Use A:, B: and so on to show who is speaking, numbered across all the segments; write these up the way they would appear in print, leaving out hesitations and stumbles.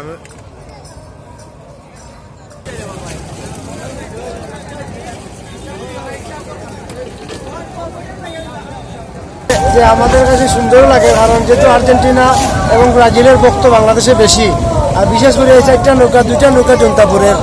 A: আমি যে আমাদের কাছে সুন্দর লাগে, কারণ যেহেতু আর্জেন্টিনা এবং ব্রাজিলের ভক্ত বাংলাদেশে বেশি, আর বিশেষ করে এই 4টা নৌকা, 2টা নৌকা জনতাপুরের।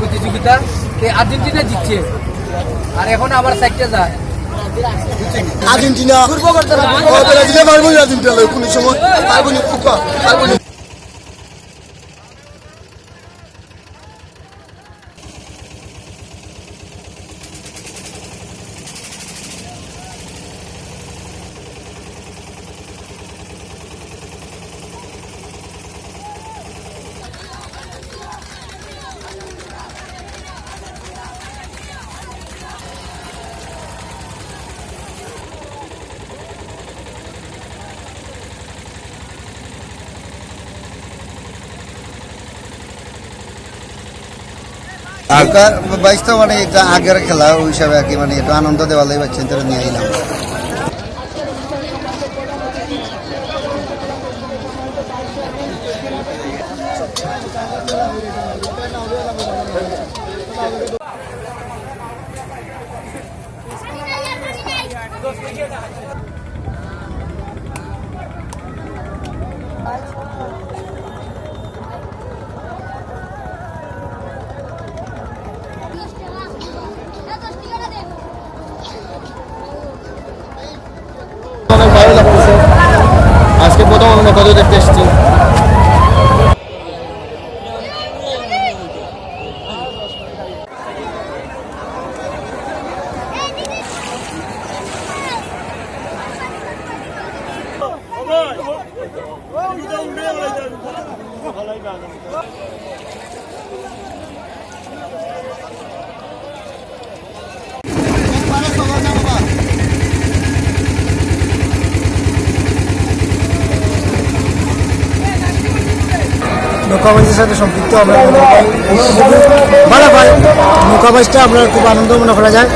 B: প্রতিযোগিতা আর্জেন্টিনা জিতছে, আর এখন আবার সাইডটা যায়
A: আর্জেন্টিনা কোনো সময়
C: বাইশটা মানে এটা আগের খেলা ওই হিসাবে আর কি, মানে একটু আনন্দ দেওয়া লাগে বাচ্চাদের নিয়ে এলাম।
D: অনেক ভালো লাগতেছে, আজকে প্রথম আমরা কত দেখতে এসেছি।
A: নৌকাবাজের সাথে সম্পৃক্ত আমরা ভালো পাই। নৌকাবাজটা আমরা খুব আনন্দ মনে করা যায়।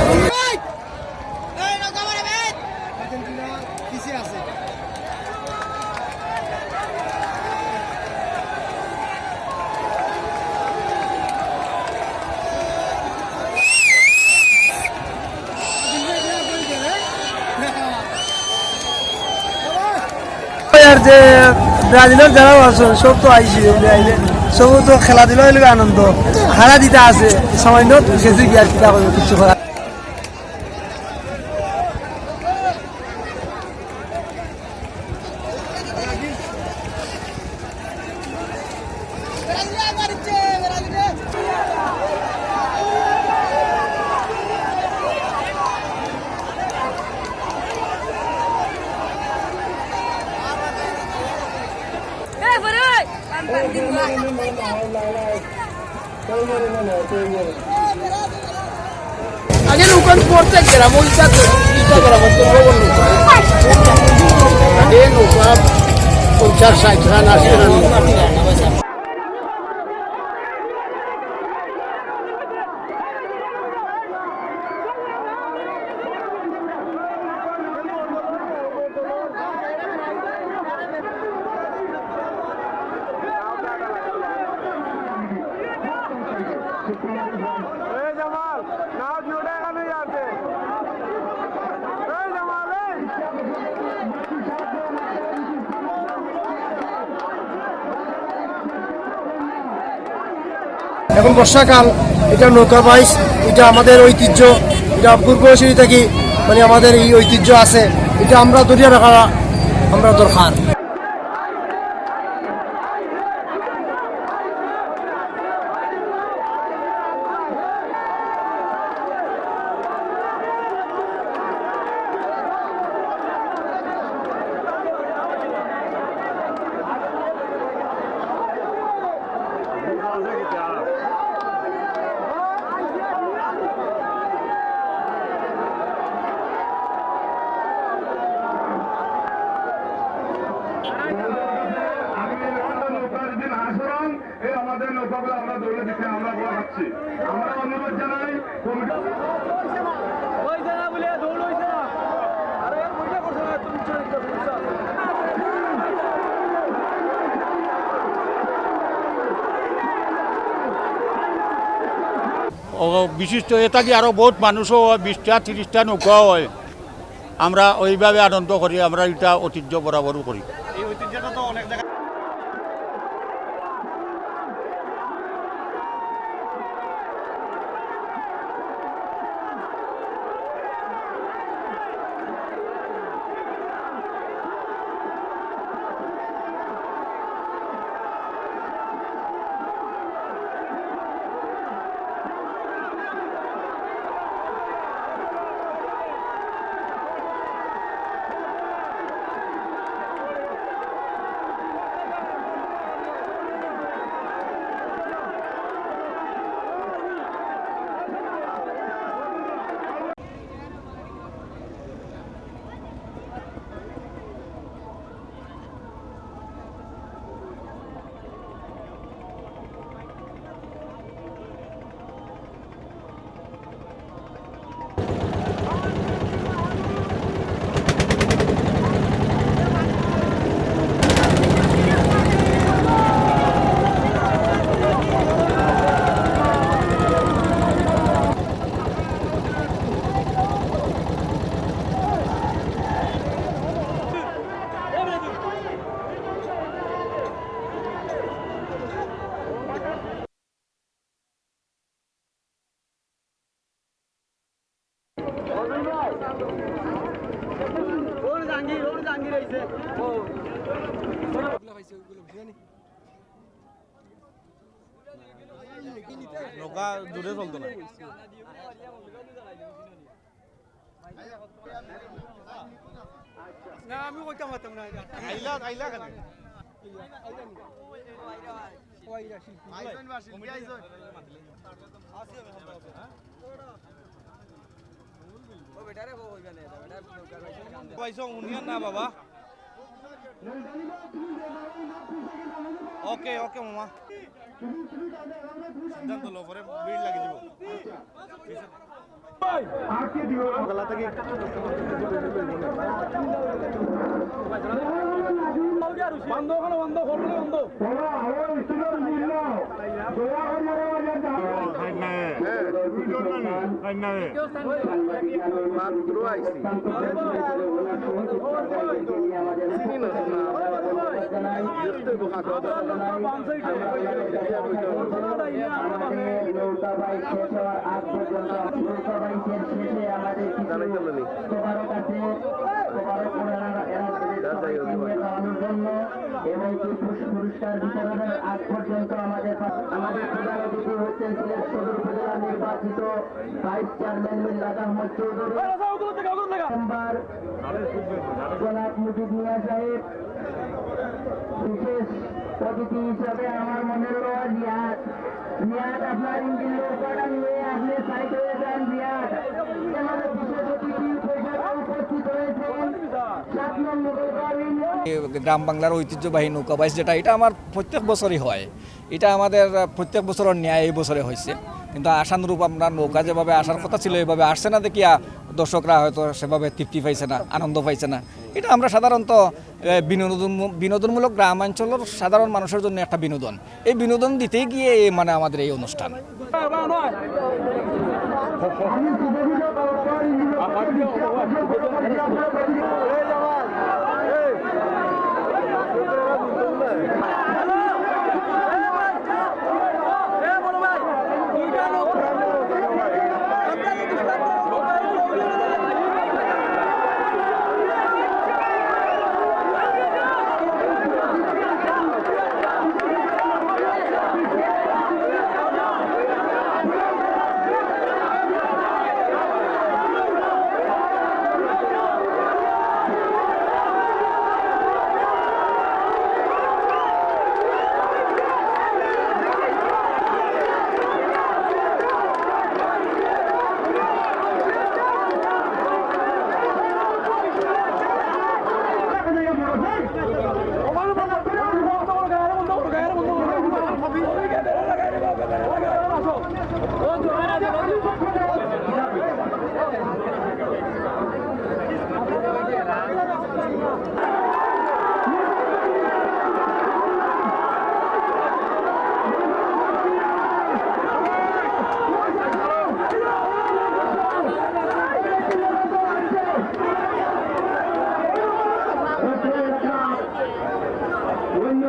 A: আর যে ব্রাজিলের যারা আছে সব তো আইসি, সব তো খেলা দিল আনন্দ, হারা দিতে আছে সামান্য শেষে কি আর কিনা করবো, কিছু করা।
B: আগে নৌকান পড়তে গেলাম ওইটা গেলাম আগে নৌকা 50-60 রান 80 রান।
A: এখন বর্ষাকাল, এটা নৌকা বাইচ, এটা আমাদের ঐতিহ্য, এটা পূর্বশরী থেকে মানে আমাদের এই ঐতিহ্য আছে, এটা আমরা ধরিয়া রাখা আমরা দরকার।
E: নৌকার দিন আচরণ এই আমাদের নৌকাগুলো আমরা দৌড়ে দিতে আমরা পাচ্ছি। আমরা অনুরোধ জানাই
F: বিশিষ্ট এ থাকি আরও বহুত মানুষও হয়, 20টা 30টা নৌকাও হয়। আমরা ওইভাবে আনন্দ করি, আমরা এটা ঐতিহ্য বরাবরও করি।
D: এই ঐতিহ্যটা তো অনেক জায়গায় নৌকা জোরে চলতো না।
B: আমি কইতাম পারতাম না।
D: আইলা কেন পাইছো উনিয়ান না বাবা। ওকে ওকে মামা, সিদ্ধান্ত লো পরে ভিড় লাগি যাব।
B: বন্ধ করো, বন্ধ করলে বন্ধ।
E: মাত্র আইসি
G: এবং পুরস্কার বিতরণের আগ পর্যন্ত আমাদের প্রধান অতিথি হচ্ছেন সিলেট সদর উপজেলা নির্বাচিত ভাইস চেয়ারম্যান মিল্লাত আহমদ চৌধুরী, মেম্বার জনাব মুজিব মিয়া সাহেব, বিশেষ অতিথি হিসাবে আমার মনে রওয়া রিয়াদ। আপনার ইঞ্জিন নৌকাটা নিয়ে আপনি সাইড হয়ে যান। রিয়াদ আমাদের বিশেষ অতিথি উপস্থিত হয়েছেন 7 নম্বর
H: গ্রাম বাংলার ঐতিহ্যবাহী নৌকা বাইচ যেটা, এটা আমার প্রত্যেক বছরই হয়। এটা আমাদের প্রত্যেক বছরের ন্যায় এই বছরে হয়েছে, কিন্তু আশানুরূপ আমরা নৌকা যেভাবে আসার কথা ছিল এভাবে আসছে না দেখিয়া দর্শকরা হয়তো সেভাবে তৃপ্তি পাইছে না, আনন্দ পাইছে না। এটা আমরা সাধারণত বিনোদনমূলক গ্রামাঞ্চলের সাধারণ মানুষের জন্য একটা বিনোদন, এই বিনোদন দিতে গিয়ে মানে আমাদের এই অনুষ্ঠান।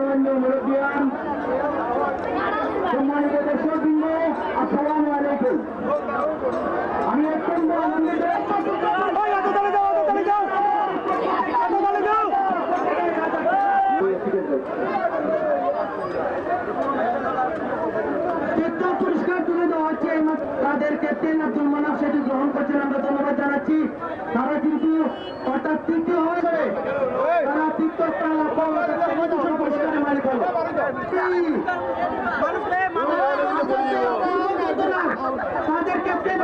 G: গণ্যমান্য মুরব্বিয়ান, সম্মানিত দর্শকবৃন্দ, আসসালামু আলাইকুম। আমি অত্যন্ত আনন্দিত পুরস্কার তুলে দেওয়া হচ্ছে। তাদের ক্যাপ্টেন আব্দুল মানাফ সেটি গ্রহণ করছেন, আমরা ধন্যবাদ জানাচ্ছি। তারা কিন্তু অর্থাৎ তৃতীয় হয়েছে, তারা তৃতীয় স্থান লাভ করে পুরস্কারের মালিক হল। তাদের ক্যাপ্টেন